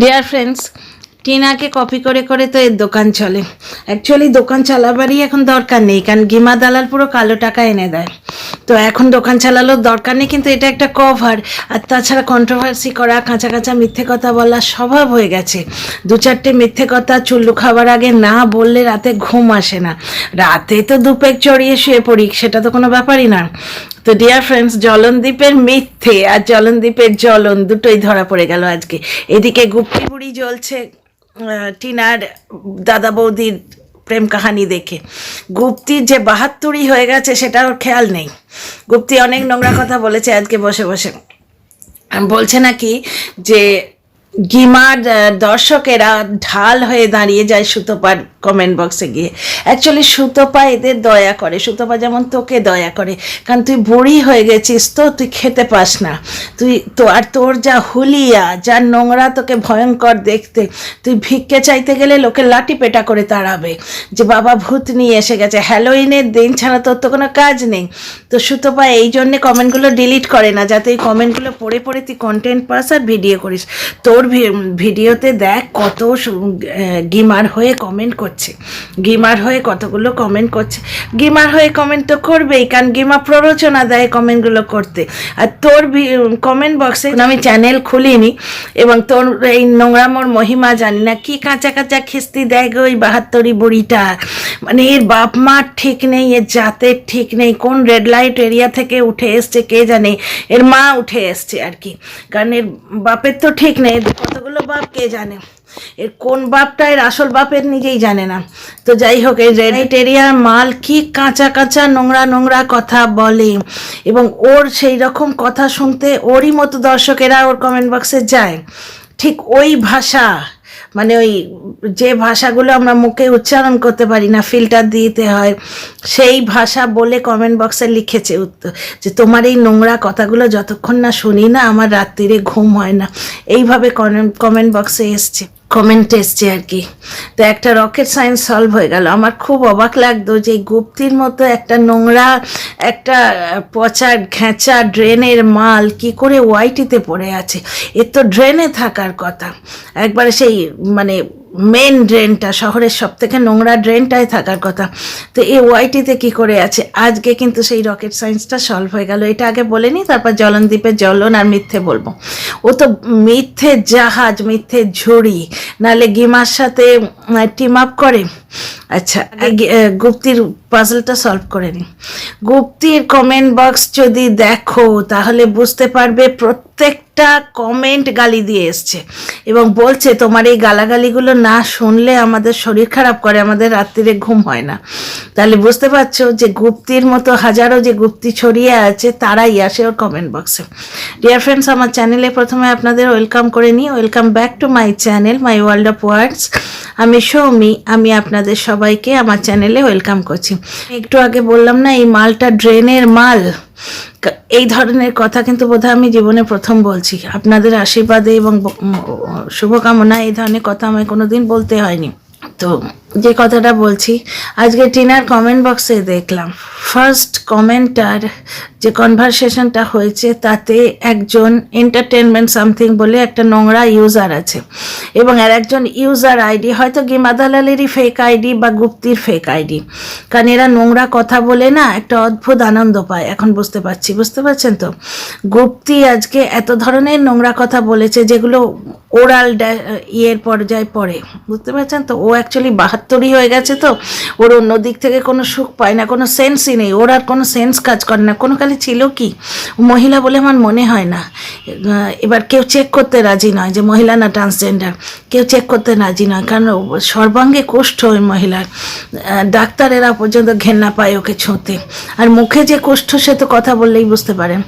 Dear friends, টিনাকে copy করে করে তো এর দোকান চলে। অ্যাকচুয়ালি দোকান চালাবারই এখন দরকার নেই, কারণ গিমা দালাল পুরো কালো টাকা এনে দেয়। তো এখন দোকান চালানোর দরকার নেই, কিন্তু এটা একটা কভার। আর তাছাড়া কন্ট্রোভার্সি করা, কাঁচা কাঁচা মিথ্যে কথা বলা স্বভাব হয়ে গেছে। দু চারটে মিথ্যে কথা চুল্লু খাবার আগে না বললে রাতে ঘুম আসে না। রাতে তো দুপেক চড়িয়ে শুয়ে পড়ি, সেটা তো কোনো ব্যাপারই না। তো ডিয়ার ফ্রেন্ডস, জলনদ্বীপের মিথ্যে আর জলনদ্বীপের জ্বলন দুটোই ধরা পড়ে গেল আজকে। এদিকে গুপ্তি বুড়ি জ্বলছে টিনার দাদা বৌদির প্রেম কাহানি দেখে। গুপ্তির যে ৭২ হয়ে গেছে সেটা ওর খেয়াল নেই। গুপ্তি অনেক নোংরা কথা বলেছে আজকে বসে বসে। বলছে নাকি যে গিমার দর্শকেরা ঢাল হয়ে দাঁড়িয়ে যায় সুতপার কমেন্ট বক্সে গিয়ে। অ্যাকচুয়ালি সুতপা এদের দয়া করে, সুতপা যেমন তোকে দয়া করে, কারণ তুই বুড়ি হয়ে গেছিস, তো তুই খেতে পাস না, তুই তো আর তোর যা হুলিয়া, যা নোংরা, তোকে ভয়ঙ্কর দেখতে। তুই ভিক্ষে চাইতে গেলে লোকে লাঠি পেটা করে তাড়াবে যে বাবা ভূত নিয়ে এসে গেছে। হ্যালোইনের দিন ছাড়া তোর তো কোনো কাজ নেই। তো সুতপা এই জন্যে কমেন্টগুলো ডিলিট করে না, যাতে এই কমেন্টগুলো পড়ে পড়ে তুই কন্টেন্ট পাস আর ভিডিও করিস। তোর ভিডিওতে দেখ কত গিমার হয়ে কমেন্ট করছে, গিমার হয়ে কতগুলো কমেন্ট করছে। গিমার হয়ে কমেন্ট তো করবেই, কারণ গিমা প্ররোচনা দেয় কমেন্টগুলো করতে। আর তোর কমেন্ট বক্সে আমি চ্যানেল খুলিনি, এবং তোর এই নোংরামোর মহিমা জানি না, কি কাঁচা কাঁচা খিস্তি দেয় গো ওই ৭২ বুড়িটা। মানে এর বাপ মার ঠিক নেই, এর জাতের ঠিক নেই, কোন রেড লাইট এরিয়া থেকে উঠে এসছে কে জানে। এর মা উঠে এসছে আর কি, কারণ এর বাপের তো ঠিক নেই। কতগুলো বাপ কে জানে, এর কোন বাপটা এর আসল বাপের নিজেই জানে না। তো যাই হোক, এই রেড লাইট এরিয়ার মাল কি কাঁচা কাঁচা নোংরা নোংরা কথা বলে, এবং ওর সেই রকম কথা শুনতে ওরই মতো দর্শকেরা ওর কমেন্ট বক্সে যায়। ঠিক ওই ভাষা, মানে ওই যে ভাষাগুলো আমরা মুখে উচ্চারণ করতে পারি না, ফিল্টার দিতে হয়, সেই ভাষা বলে কমেন্ট বক্সে লিখেছে উত্তর, যে তোমার এই নোংরা কথাগুলো যতক্ষণ না শুনি না আমার রাত্রিরে ঘুম হয় না। এইভাবে কমেন্ট বক্সে এসছে, কমেন্ট এসছে আর কি। তো একটা রকেট সায়েন্স সলভ হয়ে গেল। আমার খুব অবাক লাগতো যে গুপ্তির মতো একটা নোংরা, একটা পচা ঘেঁচা ড্রেনের মাল কি করে ওয়াইটিতে পড়ে আছে। এর তো ড্রেনে থাকার কথা, একবারে সেই মানে মেন ড্রেনটা, শহরের সব থেকে নোংরা ড্রেনটায় থাকার কথা। তো এই ওয়াইটিতে কি করে আছে? আজকে কিন্তু সেই রকেট সায়েন্সটা সলভ হয়ে গেল। এটা আগে বলেনি, তারপর জলনদ্বীপের জ্বলন আর মিথ্যে বলবো। ও তো মিথ্যে জাহাজ, মিথ্যে ঝুড়ি, নাহলে গিমার সাথে টিম আপ করে। আচ্ছা, গুপ্তির পাজলটা সলভ করে নি। গুপ্তির কমেন্ট বক্স যদি দেখো তাহলে বুঝতে পারবে প্রত্যেকটা কমেন্ট গালি দিয়ে এসছে, এবং বলছে তোমার এই গালাগালিগুলো না শুনলে আমাদের শরীর খারাপ করে, আমাদের রাত্রিরে ঘুম হয় না। তাহলে বুঝতে পারছো যে গুপ্তির মতো হাজারো যে গুপ্তি ছড়িয়ে আছে তারাই আসে ওর কমেন্ট বক্সে। ডিয়ার ফ্রেন্ডস, আমার চ্যানেলে প্রথমে আপনাদের ওয়েলকাম করে নিই। Welcome back to my channel, my world of words. আমি সৌমি, আমি আপনাদের সবাইকে আমার চ্যানেলে ওয়েলকাম করছি। একটু আগে বললাম না এই মালটা ড্রেনের মাল, এই ধরনের কথা কিন্তু বোধহয় আমি জীবনে প্রথম বলছি। আপনাদের আশীর্বাদে এবং শুভকামনা এই ধরনের কথা আমায় কোনোদিন বলতে হয়নি। তো যে কথাটা বলছি, আজকে টিনার কমেন্ট বক্সে দেখলাম ফার্স্ট কমেন্টার যে কনভারসেশনটা হয়েছে, তাতে একজন এন্টারটেনমেন্ট সামথিং বলে একটা নোংরা ইউজার আছে, এবং আর একজন ইউজার আইডি হয়তো গিমা দালালেরই ফেক আইডি বা গুপ্তির ফেক আইডি, কারণ এরা নোংরা কথা বলে না একটা অদ্ভুত আনন্দ পায়। এখন বুঝতে পারছেন তো? গুপ্তি আজকে এত ধরনের নোংরা কথা বলেছে যেগুলো ওরাল ইয়ের পর্যায়ে পড়ে, বুঝতে পারছেন তো? ও অ্যাকচুয়ালি ৭২ হয়ে গেছে, তো ওর অন্য দিক থেকে কোনো সুখ পায় না, কোনো সেন্সই নেই ওর, আর কোনো সেন্স কাজ করে না। কোনো কালে ছিল কি মহিলা বলে আমার মনে হয় না। এবার কেউ চেক করতে রাজি নয় যে মহিলা না ট্রান্সজেন্ডার, কেউ চেক করতে রাজি নয়, কারণ সর্বাঙ্গে কুষ্ঠ ওই মহিলার। ডাক্তারেরা পর্যন্ত ঘেন্না পায় ওকে ছুঁতে, আর মুখে যে কুষ্ঠ সে তো কথা বললেই বুঝতে পারেন।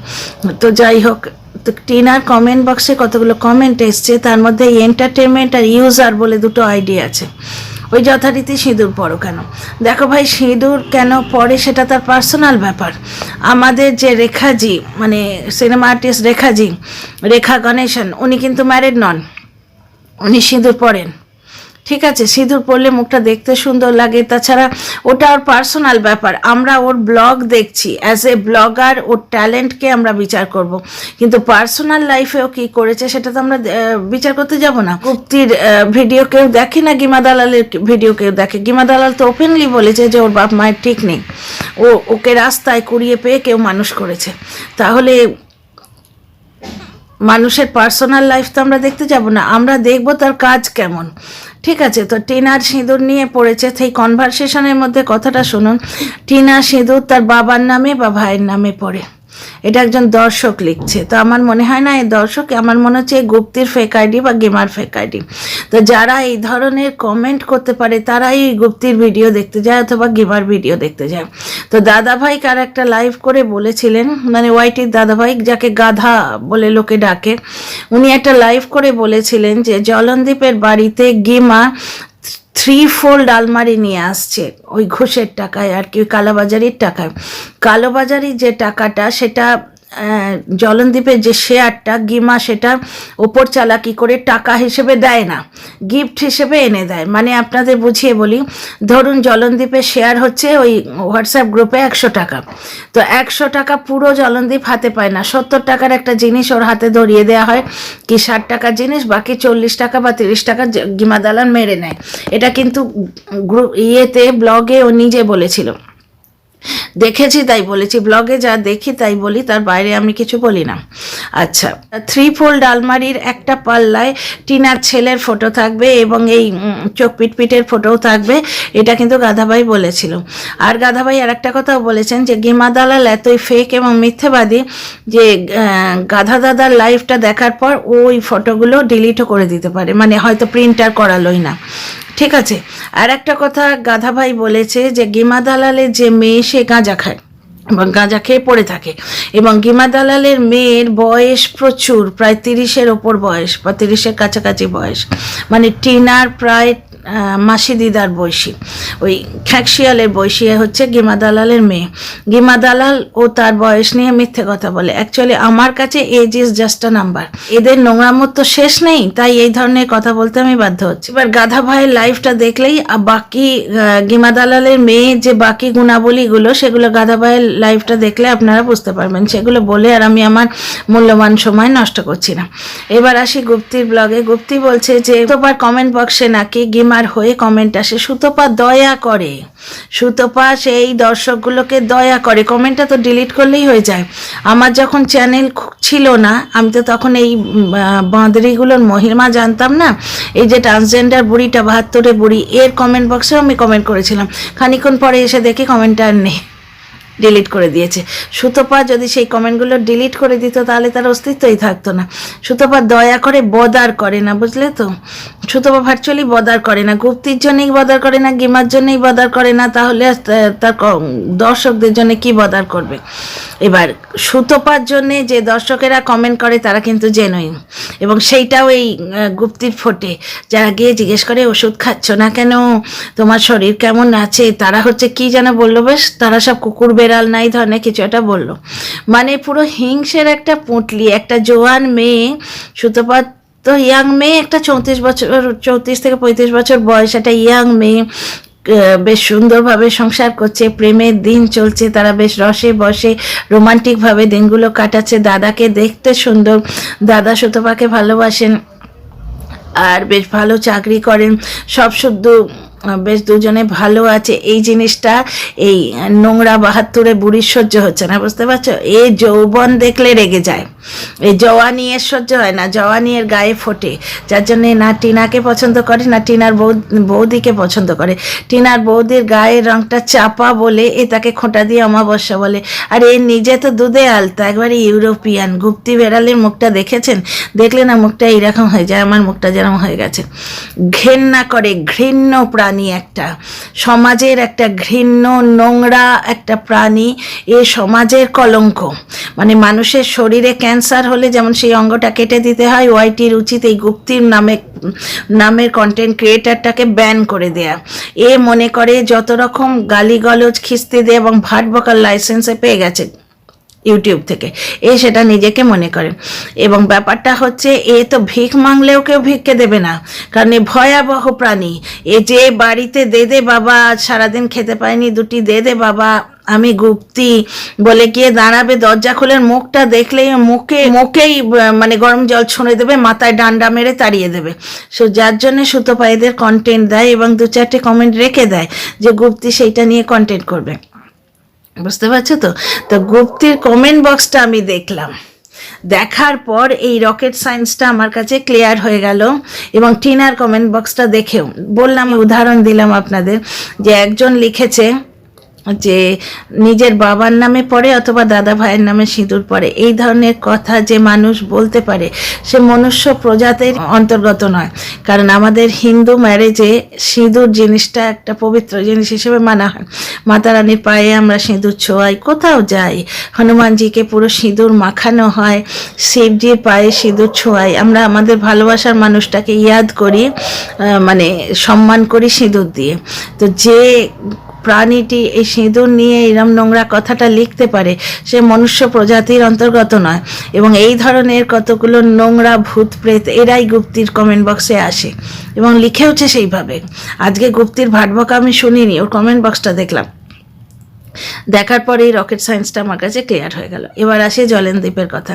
তো যাই হোক, তো টিনার কমেন্ট বক্সে কতগুলো কমেন্ট এসছে, তার মধ্যে এন্টারটেনমেন্ট আর ইউজার বলে দুটো আইডি আছে। ওই যথারীতি সিঁদুর পরো কেন? দেখো ভাই, সিঁদুর কেন পরে সেটা তার পার্সোনাল ব্যাপার। আমাদের যে রেখাজি, মানে সিনেমা আর্টিস্ট রেখা গণেশন, উনি কিন্তু ম্যারিড নন, উনি সিঁদুর পরেন, ঠিক আছে, সিঁদুর পরলে মুখটা দেখতে সুন্দর লাগে, তাছাড়া ওটা ওর পার্সোনাল ব্যাপার। আমরা ওর ব্লগ দেখছি, অ্যাজ এ ব্লগার ওর ট্যালেন্টকে আমরা বিচার করব, কিন্তু পার্সোনাল লাইফেও কি করেছে সেটা তো আমরা বিচার করতে যাব না। গুপ্তির ভিডিও কেউ দেখে না, গিমা দালালের ভিডিও কেউ দেখে? গিমা দালাল তো ওপেনলি বলেছে যে ওর বাপ মায়ের ঠিক নেই, ওকে রাস্তায় কুড়িয়ে পেয়ে কেউ মানুষ করেছে। তাহলে মানুষের পার্সোনাল লাইফ তো আমরা দেখতে যাব না, আমরা দেখব তার কাজ কেমন। ঠিক আছে, তো টিনার সিঁদুর নিয়ে পড়েছে, সেই কনভারসেশনের মধ্যে কথাটা শুনুন। টিনা সিঁদুর তার বাবার নামে বা ভাইয়ের নামে পড়ে, এটা একজন দর্শক লিখছে। তো আমার মনে হয় না এই দর্শক, আমার মনে হচ্ছে গুপ্তির ফেক আইডি বা গেমার ফেক আইডি। তো যারা এই ধরনের কমেন্ট করতে পারে তারাই গুপ্তির ভিডিও দেখতে যায় অথবা গেমার ভিডিও দেখতে যায়। তো দাদাভাই কার একটা লাইভ করে বলেছিলেন, মানে ওয়াইটির দাদাভাই, যাকে গাধা বলে লোকে ডাকে, উনি একটা লাইভ করে বলেছিলেন যে জলনদীপের বাড়িতে গেমা 3-fold আলমারি নিয়ে আসছে ওই ঘুষের টাকায় আর কি, ওই কালোবাজারির টাকায়। কালোবাজারির যে টাকাটা সেটা জলনদীপের যে শেয়ারটা গিমা সেটা ওপর চালাকি করে টাকা হিসেবে দেয় না, গিফট হিসেবে এনে দেয়। মানে আপনাদের বুঝিয়ে বলি, ধরুন জলনদীপের শেয়ার হচ্ছে ওই হোয়াটসঅ্যাপ গ্রুপে 100 টাকা, তো 100 টাকা পুরো জলনদীপ হাতে পায় না, 70 টাকার একটা জিনিস ওর হাতে ধরিয়ে দেওয়া হয়, কি 60 টাকার জিনিস, বাকি 40 টাকা বা 30 টাকা গিমা দালাল মেরে নেয়। এটা কিন্তু ব্লগে ও নিজে বলেছিল, দেখেছি তাই বলেছি, ব্লগে যা দেখি তাই বলি, তার বাইরে আমি কিছু বলি না। আচ্ছা, 3-fold আলমারির একটা পাল্লায় টিনার ছেলের ফটো থাকবে এবং এই চোখ পিটপিটের ফটোও থাকবে, এটা কিন্তু গাধাভাই বলেছিল। আর গাধাভাই আর একটা কথাও বলেছেন যে গেমা দালাল এতই ফেক এবং মিথ্যেবাদী যে গাধা দাদার লাইভটা দেখার পর ওই ফটোগুলো ডিলিটও করে দিতে পারে, মানে হয়তো প্রিন্টার করালোই না। ঠিক আছে, আর একটা কথা গাধাভাই বলেছে যে গেমা দালালের যে মেয়ে সে গাঁজা খায় এবং গাঁজা খেয়ে পড়ে থাকে, এবং গেমা দালালের মেয়ের বয়স প্রচুর, প্রায় 30-এর ওপর বয়স বা 30-এর কাছাকাছি বয়স, মানে টিনার প্রায় মাসি দিদার বয়সী, ওই খ্যাকশিয়ালের বয়সী হচ্ছে গেমা দালালের মেয়ে। গেমা দালাল ও তার বয়স নিয়ে মিথ্যে কথা বলে। অ্যাকচুয়ালি আমার কাছে age is just a number, এদের নোংরামোর তো শেষ নেই, তাই এই ধরনের কথা বলতে আমি বাধ্য হচ্ছি। এবার গাধা ভাইয়ের লাইফটা দেখলেই বাকি গেমা দালালের মেয়ে যে বাকি গুণাবলীগুলো সেগুলো গাধা ভাইয়ের লাইফটা দেখলে আপনারা বুঝতে পারবেন, সেগুলো বলে আর আমি আমার মূল্যবান সময় নষ্ট করছি না। এবার আসি গুপ্তির ব্লগে। গুপ্তি বলছে যে সুতপার কমেন্ট বক্সে নাকি গেমার হয়ে কমেন্ট আসে, সুতপা দয়া করে, সুতপা সেই দর্শকগুলোকে দয়া করে, কমেন্টটা তো ডিলিট করলেই হয়ে যায়। আমার যখন চ্যানেল ছিল না আমি তো তখন এই বাঁদরিগুলোর মহিমা জানতাম না, এই যে ট্রান্সজেন্ডার বুড়িটা 72-এ বুড়ি, এর কমেন্ট বক্সেও আমি কমেন্ট করেছিলাম, খানিক্ষণ পরে এসে দেখি কমেন্টটা আর নেই, ডিলিট করে দিয়েছে। সুতপা যদি সেই কমেন্টগুলো ডিলিট করে দিত তাহলে তার অস্তিত্বই থাকতো না। সুতপা দয়া করে বদার করে না, বুঝলে তো, সুতপা ভার্চুয়ালি বদার করে না, গুপ্তির জন্যই বদার করে না, গেমার জন্যই বদার করে না, তাহলে তার দর্শকদের জন্য কি বদার করবে। এবার সুতপার জন্যে যে দর্শকেরা কমেন্ট করে তারা কিন্তু জেনুইন, এবং সেইটাও এই গুপ্তির ফোটে, যারা গিয়ে জিজ্ঞেস করে ওষুধ খাচ্ছ না কেন, তোমার শরীর কেমন আছে, তারা হচ্ছে কি যেন বললো, বেশ তারা সব কুকুর বেড়াল নাই ধরনের কিছু একটা বললো, মানে পুরো হিংসের একটা পুঁটলি, একটা জোয়ান মেয়ে, সুতপা তো ইয়াং মেয়ে, একটা 34 থেকে 35 বছর বয়স, একটা ইয়াং মেয়ে, বেশ সুন্দরভাবে সংসার করছে, প্রেমের দিন চলছে, তারা বেশ রসে বসে রোমান্টিকভাবে দিনগুলো কাটাচ্ছে, দাদাকে দেখতে সুন্দর, দাদা সুতপাকে ভালোবাসেন আর বেশ ভালো চাকরি করেন, সব শুদ্ধ বেশ দুজনে ভালো আছে। এই জিনিসটা এই নোংরা 72-এ বুড়ির সহ্য হচ্ছে না, বুঝতে পারছো, এ যৌবন দেখলে রেগে যায়, এই জওয়ানি এর সহ্য হয় না, জওয়ানি এর গায়ে ফোটে, যার জন্য না টিনাকে পছন্দ করে না টিনার বৌদিকে পছন্দ করে। টিনার বৌদির গায়ের রংটা চাপা বলে এ তাকে খোঁটা দিয়ে অমাবস্যা বলে, আর এ নিজে তো দুধে আলতা, একবারে ইউরোপিয়ান। গুপ্তি বেড়ালের মুখটা দেখেছেন, দেখলে না মুখটা এইরকম হয়ে যায়, আমার মুখটা যেরকম হয়ে গেছে। ঘেন্না করে, ঘৃণ্য প্রাণী, একটা সমাজের একটা ঘৃণ্য নোংরা একটা প্রাণী, এ সমাজের কলঙ্ক। মানে মানুষের শরীরে ক্যান্সার হলে যেমন সেই অঙ্গটা কেটে দিতে হয়, ওয়াইটির উচিত এই গুপ্তির নামের কন্টেন্ট ক্রিয়েটারটাকে ব্যান করে দেয়া। এ মনে করে যত রকম গালিগলজ খিস্তি দেয় এবং ভাট বকার লাইসেন্সে পেয়ে গেছে ইউটিউব থেকে, এ সেটা নিজেকে মনে করে। এবং ব্যাপারটা হচ্ছে এ তো ভিক মাংলেও কেউ ভিক্ষে দেবে না, কারণ এ ভয়াবহ প্রাণী। এ যে বাড়িতে দে দে বাবা, সারাদিন খেতে পায়নি, দুটি দে দে বাবা, আমি গুপ্তি বলে গিয়ে দাঁড়াবে, দরজা খুলে মুখটা দেখলেই মুখেই মানে গরম জল ছুঁড়ে দেবে, মাথায় ডান্ডা মেরে তাড়িয়ে দেবে। সো যার জন্য সুতো পায়েদের কন্টেন্ট দেয় এবং 2-4টে কমেন্ট রেখে দেয় যে গুপ্তি সেইটা নিয়ে কন্টেন্ট করবে। বুঝতে পারছো তো? তো গুপ্তির কমেন্ট বক্সটা আমি দেখলাম, দেখার পর এই রকেট সায়েন্সটা আমার কাছে ক্লিয়ার হয়ে গেল। এবং টিনার কমেন্ট বক্সটা দেখেও বললাম, উদাহরণ দিলাম আপনাদের, যে একজন লিখেছে যে নিজের বাবার নামে পড়ে অথবা দাদা ভাইয়ের নামে সিঁদুর পড়ে, এই ধরনের কথা যে মানুষ বলতে পারে সে মনুষ্য প্রজাতির অন্তর্গত নয়। কারণ আমাদের হিন্দু ম্যারেজে সিঁদুর জিনিসটা একটা পবিত্র জিনিস হিসেবে মানা হয়। মাতা রানীর পায়ে আমরা সিঁদুর ছোঁয়াই, কোথাও যাই হনুমানজিকে পুরো সিঁদুর মাখানো হয়, শিবজির পায়ে সিঁদুর ছোঁয়াই, আমরা আমাদের ভালোবাসার মানুষটাকে ইয়াদ করি, মানে সম্মান করি সিঁদুর দিয়ে। তো যে প্রাণীটি এই সিঁদুর নিয়ে এরম নোংরা কথাটা লিখতে পারে সে মনুষ্য প্রজাতির অন্তর্গত নয়। এবং এই ধরনের কতগুলো নোংরা ভূত প্রেত এরাই গুপ্তির কমেন্ট বক্সে আসে এবং লিখেওছে সেইভাবে। আজকে গুপ্তির ভাটবকা আমি শুনিনি, ওর কমেন্ট বক্সটা দেখলাম, দেখার পরে এই রকেট সায়েন্সটা আমার কাছে ক্লিয়ার হয়ে গেল। এবার আসে জলনদীপের কথা।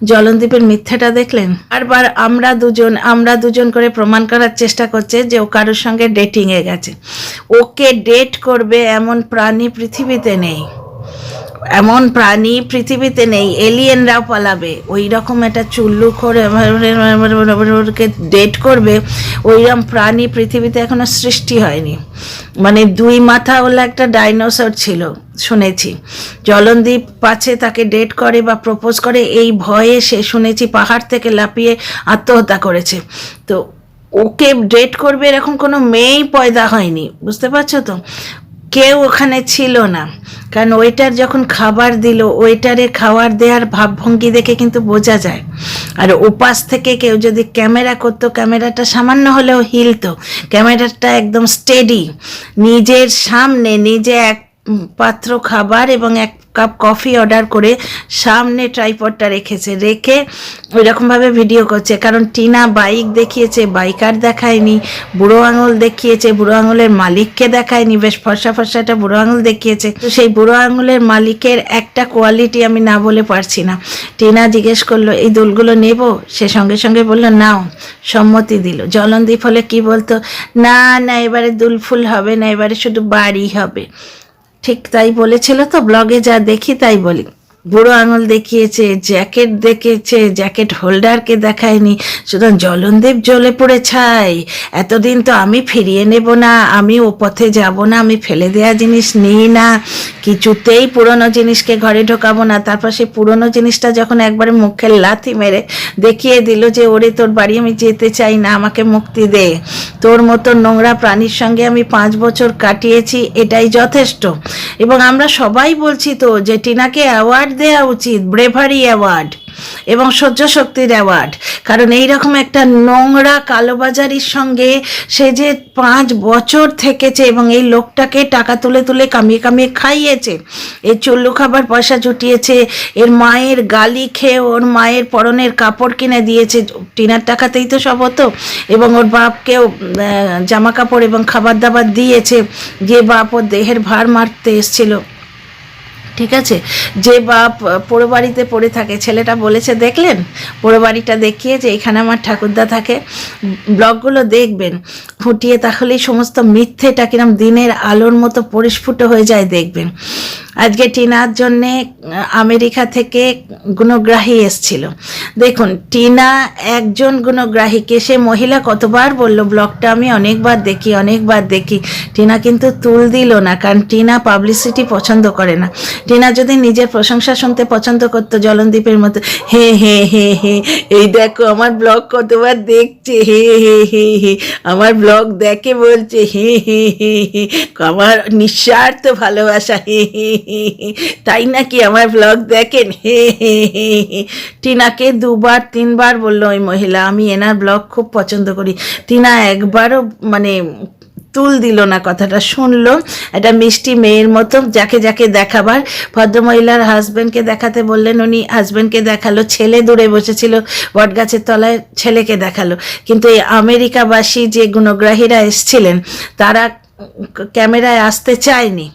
জলনদীপের মিথ্যেটা দেখলেন? বারবার আমরা দুজন করে প্রমাণ করার চেষ্টা করছে যে ও কারোর সঙ্গে ডেটিংয়ে গেছে। ওকে ডেট করবে এমন প্রাণী পৃথিবীতে নেই, এমন প্রাণী পৃথিবীতে নেই, এলিয়েনরাও পালাবে। ওই রকম একটা চুল্লু করে ডেট করবে, ওইরকম প্রাণী পৃথিবীতে এখনো সৃষ্টি হয়নি। মানে 2 মাথাওয়ালা একটা ডাইনোসর ছিল শুনেছি, জলনদীপ পাছে তাকে ডেট করে বা প্রপোজ করে এই ভয়ে সে শুনেছি পাহাড় থেকে লাফিয়ে আত্মহত্যা করেছে। তো ওকে ডেট করবে এরকম কোনো মেয়েই পয়দা হয়নি, বুঝতে পারছো তো? কেউ ওখানে ছিল না, কারণ ওয়েটার যখন খাবার দিল, ওয়েটারের খাবার দেওয়ার ভাবভঙ্গি দেখে কিন্তু বোঝা যায়। আর ওপাশ থেকে কেউ যদি ক্যামেরা করতো, ক্যামেরাটা সামান্য হলেও হিলতো, ক্যামেরাটা একদম স্টেডি, নিজের সামনে নিজে এক পাত্র খাবার এবং 1 কাপ কফি অর্ডার করে সামনে ট্রাইপডটা রেখে ওইরকমভাবে ভিডিও করছে। কারণ টিনা বাইক দেখিয়েছে, বাইকার দেখায়নি, বুড়ো আঙুল দেখিয়েছে, বুড়ো আঙুলের মালিককে দেখায়নি, বেশ ফর্সা একটা বুড়ো আঙুল দেখিয়েছে। তো সেই বুড়ো আঙুলের মালিকের একটা কোয়ালিটি আমি না বলে পারছি না। টিনা জিজ্ঞেস করলো এই দুলগুলো নেব, সে সঙ্গে সঙ্গে বললো নাও, সম্মতি দিল। জলনদীপ হলে কি বলতো, না না এবারে দুলফুল হবে না, এবারে শুধু বাড়ি হবে। ঠিক তাই বলেছিল তো, ব্লগে যা দেখি তাই বলি। বুড়ো আঙুল দেখিয়েছে, জ্যাকেট দেখিয়েছে, জ্যাকেট হোল্ডারকে দেখায়নি। সুতরাং জলনদীপ জ্বলে পড়ে ছাই, এতদিন তো আমি ফিরিয়ে নেব না, আমি ও পথে যাব না, আমি ফেলে দেওয়া জিনিস নিই না, কিছুতেই পুরনো জিনিসকে ঘরে ঢোকাবো না। তারপর সেই পুরনো জিনিসটা যখন একবারে মুখে লাথি মেরে দেখিয়ে দিল যে ওরে তোর বাড়ি আমি যেতে চাই না, আমাকে মুক্তি দে, তোর মতো নোংরা প্রাণীর সঙ্গে আমি 5 বছর কাটিয়েছি, এটাই যথেষ্ট। এবং আমরা সবাই বলছি তো যে টিনাকে অ্যাওয়ার্ড দেওয়া উচিত, ব্রেভারি অ্যাওয়ার্ড এবং সহ্য শক্তির অ্যাওয়ার্ড। কারণ এইরকম একটা নোংরা কালোবাজারির সঙ্গে সে যে 5 বছর থেকেছে এবং এই লোকটাকে টাকা তুলে কামিয়ে খাইয়েছে, এই চুল্লু খাবার পয়সা জুটিয়েছে, এর মায়ের গালি খেয়ে ওর মায়ের পরনের কাপড় কিনে দিয়েছে, টিনার টাকাতেই তো সব হতো। এবং ওর বাপকেও জামা কাপড় এবং খাবার দাবার দিয়েছে, যে বাপ ওর দেহের ভার মারতে এসেছিল। ঠিক আছে, যে বাপ পোড়ো বাড়িতে পড়ে থাকে, ছেলেটা বলেছে দেখলেন, পোড়ো বাড়িটা দেখিয়ে যে এখানে আমার ঠাকুরদা থাকে। ব্লগগুলো দেখবেন ফুটিয়ে, তাহলেই সমস্ত মিথ্যেটা কিরম দিনের আলোর মতো পরিস্ফুট হয়ে যায় দেখবেন। আজকে টিনার জন্যে আমেরিকা থেকে গুণগ্রাহী এসছিল। দেখুন, টিনা একজন গুণগ্রাহীকে, সে মহিলা কতবার বলল, ব্লগটা আমি অনেকবার দেখি, টিনা কিন্তু তুল দিল না, কারণ টিনা পাবলিসিটি পছন্দ করে না। টিনা যদি নিজের প্রশংসা শুনতে পছন্দ করতো, জলনদীপের মতো হে হে হে হে, এই দেখো আমার ব্লগ কতবার দেখছে, হে হে হে হে, আমার ব্লগ দেখে বলছে হে হে হে হে, আমার নিঃস্বার্থ ভালোবাসা, হে হে হে হে, তাই নাকি আমার ব্লগ দেখেন, হে হে হে হে। টিনাকে 2-3 বার বললো ওই মহিলা আমি এনার ব্লগ খুব পছন্দ করি। টিনা একবারও মানে তুল দিল না, কথাটা শুনলো। একটা মিষ্টি মেয়ের মতো যাকে যাকে দেখাবার, ভদ্রমহিলার হাজব্যান্ডকে দেখাতে বললেন, উনি হাজব্যান্ডকে দেখালো, ছেলে দূরে বসেছিল বটগাছের তলায়, ছেলেকে দেখালো। কিন্তু এই আমেরিকাবাসী যে গুণগ্রাহীরা এসছিলেন তারা ক্যামেরায় আসতে চায়নি,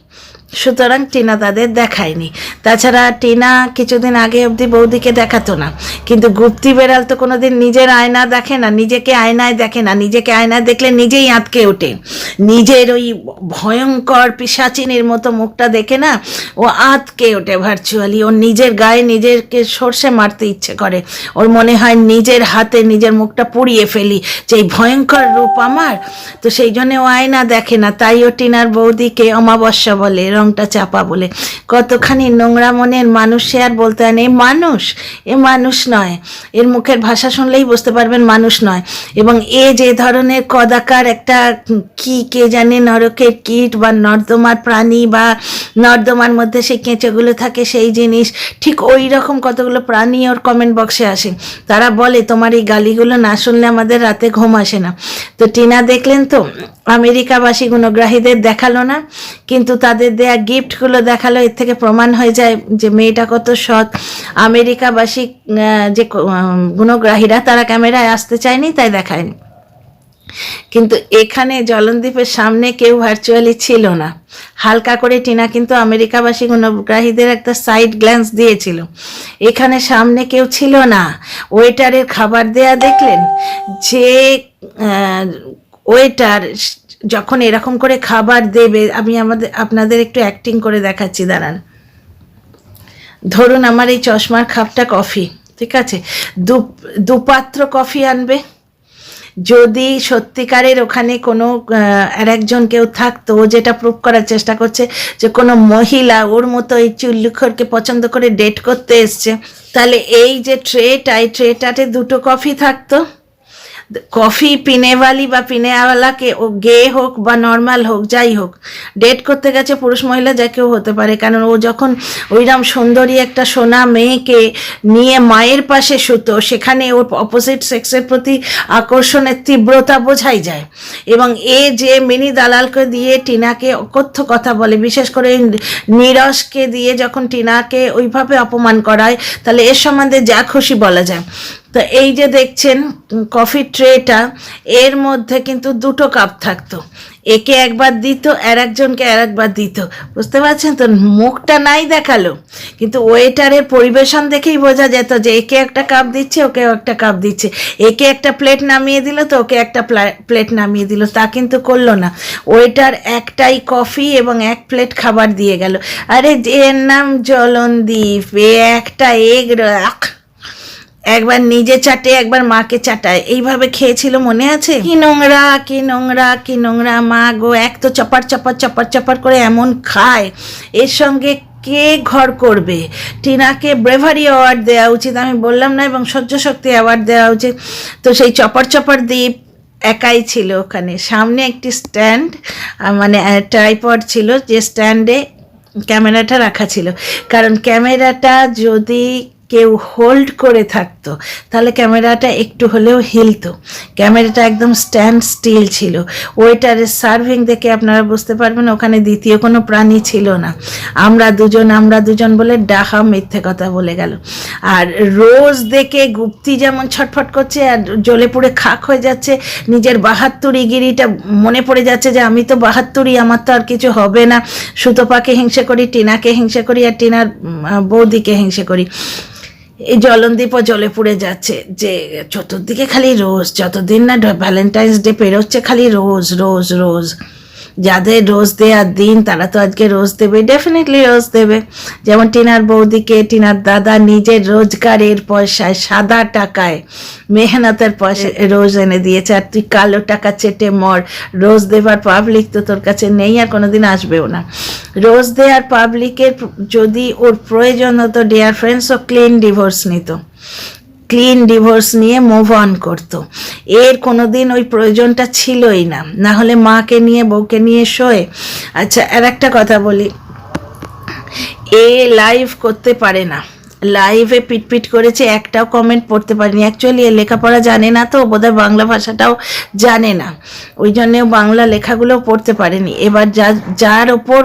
সুতরাং টিনা তাদের দেখায়নি। তাছাড়া টিনা কিছুদিন আগে অবধি বৌদিকে দেখাতো না, কিন্তু গুপ্তি বেড়াল তো কোনোদিন নিজের আয়না দেখে না, নিজেকে আয়নায় দেখে না, নিজেকে আয়নায় দেখলে নিজেই আঁতকে ওঠে, নিজের ওই ভয়ঙ্কর পিশাচিনীর মতো মুখটা দেখে না ও আঁতকে ওঠে ভার্চুয়ালি। ওর নিজের গায়ে নিজেকে সর্ষে মারতে ইচ্ছে করে, ওর মনে হয় নিজের হাতে নিজের মুখটা পুড়িয়ে ফেলি, যে এই ভয়ঙ্কর রূপ আমার। তো সেই জন্য ও আয়না দেখে না, তাই ও টিনার বৌদিকে অমাবস্যা বলে, রংটা চাপা বলে। কতখানি নোংরা মনের মানুষ সে, আর বলতে হয় না এ মানুষ, এ মানুষ নয়। এর মুখের ভাষা শুনলেই বুঝতে পারবেন মানুষ নয়। এবং এ যে ধরনের কদাকার একটা কি কে জানে নরকের কীট বা নর্দমার প্রাণী, বা নর্দমার মধ্যে সেই কেঁচোগুলো থাকে সেই জিনিস, ঠিক ওই রকম কতগুলো প্রাণী ওর কমেন্ট বক্সে আসে। তারা বলে তোমার এই গালিগুলো না শুনলে আমাদের রাতে ঘুম আসে না। তো টিনা দেখলেন তো, আমেরিকাবাসী গুণগ্রাহীদের দেখালো না, কিন্তু তাদের দেয়া গিফটগুলো দেখালো। এর থেকে প্রমাণ হয়ে যায় যে মেয়েটা কত সৎ। আমেরিকাবাসী যে গুণগ্রাহীরা তারা ক্যামেরায় আসতে চায়নি, তাই দেখায়নি। কিন্তু এখানে জলনদ্বীপের সামনে কেউ ভার্চুয়ালি ছিল না। হালকা করে টিনা কিন্তু আমেরিকাবাসী গুণগ্রাহীদের একটা সাইড গ্ল্যান্স দিয়েছিল, এখানে সামনে কেউ ছিল না। ওয়েটারের খাবার দেয়া দেখলেন, যে ওয়েটার যখন এরকম করে খাবার দেবে, আমি আপনাদের একটু অ্যাক্টিং করে দেখাচ্ছি, দাঁড়ান। ধরুন আমার এই চশমার খাপটা কফি, ঠিক আছে, দুপাত্র কফি আনবে। যদি সত্যিকারের ওখানে কোনো আর একজন কেউ থাকতো, যেটা প্রুভ করার চেষ্টা করছে যে কোনো মহিলা ওর মতো এই চুল্লুখোরকে পছন্দ করে ডেট করতে এসছে, তাহলে এই যে ট্রেটাতে দুটো কফি থাকতো। কফি পিনেওয়ালি বা পিনেওয়ালাকে, ও গে হোক বা নর্মাল হোক, যাই হোক, ডেট করতে গেছে, পুরুষ মহিলা যা কেউ হতে পারে, কারণ ও যখন ওইরকম সুন্দরী একটা সোনা মেয়েকে নিয়ে মায়ের পাশে শুতো, সেখানে ওর অপোজিট সেক্সের প্রতি আকর্ষণের তীব্রতা বোঝাই যায়। এবং এ যে মিনি দালালকে দিয়ে টিনাকে অকথ্য কথা বলে, বিশেষ করে নীরজকে দিয়ে যখন টিনাকে ওইভাবে অপমান করায়, তাহলে এর সম্বন্ধে যা খুশি বলা যায়। তো এই যে দেখছেন কফি ট্রেটা, এর মধ্যে কিন্তু দুটো কাপ থাকতো, একে একবার দিত, আর একজনকে আর একবার দিত, বুঝতে পারছেন তো? মুখটা নাই দেখালো, কিন্তু ওয়েটারের পরিবেশন দেখেই বোঝা যেত যে একে একটা কাপ দিচ্ছে, ওকে একটা কাপ দিচ্ছে, একে একটা প্লেট নামিয়ে দিল তো ওকে একটা প্লেট নামিয়ে দিল। তা কিন্তু করলো না, ওয়েটার একটাই কফি এবং এক প্লেট খাবার দিয়ে গেল। আরে এর নাম জলনদীপ, এ একটা এগ একবার নিজে চাটে, একবার মাকে চাটায়, এইভাবে খেয়েছিল, মনে আছে? কি নোংরা, কি নোংরা, কি নোংরা, মা গো! এক তো চপার চপার চপার চপার করে এমন খায়, এর সঙ্গে কে ঘর করবে? টিনাকে ব্রেভারি অ্যাওয়ার্ড দেওয়া উচিত, আমি বললাম না, এবং সহ্য শক্তি অ্যাওয়ার্ড দেওয়া উচিত। তো সেই চপার চপার দ্বীপ একাই ছিল ওখানে, সামনে একটি স্ট্যান্ড, মানে ট্রাইপড ছিল, যে স্ট্যান্ডে ক্যামেরাটা রাখা ছিল। কারণ ক্যামেরাটা যদি কেউ হোল্ড করে থাকতো তাহলে ক্যামেরাটা একটু হলেও হিলতো, ক্যামেরাটা একদম স্ট্যান্ড স্টিল ছিল। ওয়েটারের সার্ভিং দেখে আপনারা বুঝতে পারবেন ওখানে দ্বিতীয় কোনো প্রাণী ছিল না। আমরা দুজন বলে ডাহা মিথ্যে কথা বলে গেল। আর রোজ দেখে গুপ্তি যেমন ছটফট করছে আর জ্বলে পুড়ে খাক হয়ে যাচ্ছে, নিজের বাহাত্তরিগিরিটা মনে পড়ে যাচ্ছে যে আমি তো বাহাত্তরি, আমার তো আর কিছু হবে না। সুতপাকে হিংসে করি, টিনাকে হিংসে করি, আর টিনার বৌদিকে হিংসে করি। এই জলনদীপও জলে পুড়ে যাচ্ছে, যে চতুর্দিকে খালি রোজ, যতদিন না ভ্যালেন্টাইন্স ডে পেরোচ্ছে খালি রোজ রোজ রোজ। যাদের রোজ দেওয়ার দিন তারা তো আজকে রোজ দেবে, ডেফিনেটলি রোজ দেবে। যেমন টিনার বৌদিকে টিনার দাদা নিজের রোজগারের পয়সায়, সাদা টাকায়, মেহনতের পয়সা রোজ এনে দিয়েছে, আর তুই কালো টাকা চেটে মর। রোজ দেবার পাবলিক তো তোর কাছে নেই, আর কোনোদিন আসবেও না। রোজ দেওয়ার পাবলিকের যদি ওর প্রয়োজন হতো, ডিয়ার ফ্রেন্ডস, ও ক্লিন ডিভোর্স নিত, ক্লিন ডিভোর্স নিয়ে মুভ অন করতো। এর কোনোদিন ওই প্রয়োজনটা ছিলই না, না হলে মাকে নিয়ে বউকে নিয়ে শোয়। আচ্ছা, আর একটা কথা বলি, এ লাইভ করতে পারে না, লাইভে পিটপিট করেছে, একটাও কমেন্ট পড়তে পারিনি। অ্যাকচুয়ালি এ লেখাপড়া জানে না, তো বোধহয় বাংলা ভাষাটাও জানে না, ওই জন্যেও বাংলা লেখাগুলোও পড়তে পারেনি। এবার যার ওপর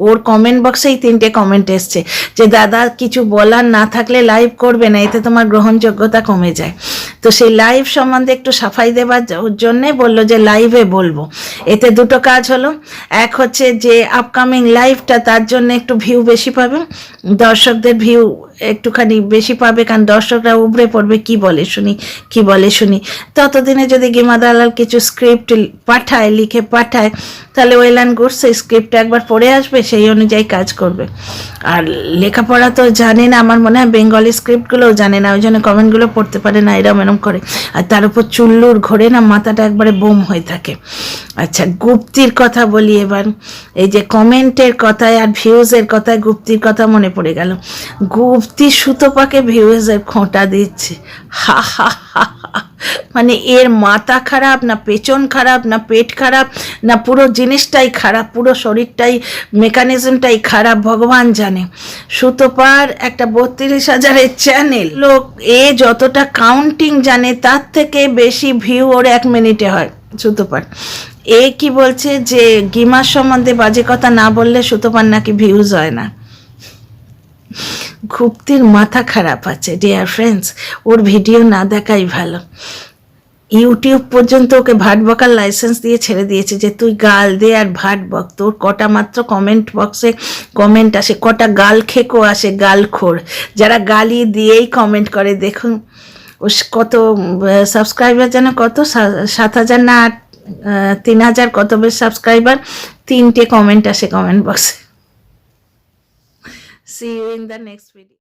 ওর কমেন্ট বক্সেই 3টে কমেন্ট এসছে যে দাদা কিছু বলার না থাকলে লাইভ করবে না, এতে তোমার গ্রহণযোগ্যতা কমে যায়। তো সেই লাইভ সম্বন্ধে একটু সাফাই দেওয়ার জন্যে বললো যে লাইভে বলবো। এতে দুটো কাজ হলো, এক হচ্ছে যে আপকামিং লাইভটা তার জন্য একটু ভিউ বেশি পাবে, দর্শকদের ভিউ একটুখানি বেশি পাবে, কারণ দর্শকরা উবড়ে পড়বে কি বলে শুনি। ততদিনে যদি গিমা দালাল কিছু স্ক্রিপ্ট পাঠায়, লিখে পাঠায়, তাহলে ওয়েল অ্যান্ড গুড, সেই স্ক্রিপ্টটা একবার পড়ে আসবে, সেই অনুযায়ী কাজ করবে। আর লেখাপড়া তো জানে না, আমার মনে হয় বেঙ্গলি স্ক্রিপ্টগুলোও জানে না, ওই জন্য কমেন্টগুলো পড়তে পারে না, এরম করে। আর তার উপর চুল্লুর ঘোরে না, মাথাটা একবারে বোম হয়ে থাকে। আচ্ছা, গুপ্তির কথা বলি এবার। এই যে কমেন্টের কথায় আর ভিউজের কথায় গুপ্তির কথা মনে পড়ে গেল। গুপ্তি সুতপাকে ভিউজের খোঁটা দিচ্ছে, হা হা হা, মানে এর মাথা খারাপ না পেছন খারাপ না পেট খারাপ না পুরো জিনিসটাই খারাপ, পুরো শরীরটাই মেকানিজমটাই খারাপ, ভগবান জানে। সুতপার একটা 32,000-এর চ্যানেল, লোক এ যতটা কাউন্টিং জানে তার থেকে বেশি ভিউ ওর 1 মিনিটে হয় সুতপার। এ কি বলছে যে গিমার সম্বন্ধে বাজে কথা না বললে সুতপার নাকি ভিউজ হয় না। গুপ্তির মাথা খারাপ আছে ডিয়ার ফ্রেন্ডস, ওর ভিডিও না দেখাই ভালো। ইউটিউব পর্যন্ত ওকে ভাট বকার লাইসেন্স দিয়ে ছেড়ে দিয়েছে যে তুই গাল দে আর ভাট বক, তোর কটা মাত্র কমেন্ট বক্সে কমেন্ট আসে, কটা গাল খেকো আসে, গালখোর, যারা গালি দিয়েই কমেন্ট করে। দেখুন ও কত সাবস্ক্রাইবার যেন, কত 7,000 না 3,000 কত বেশ সাবস্ক্রাইবার, 3টে কমেন্ট আসে কমেন্ট বক্সে। See you in the next video.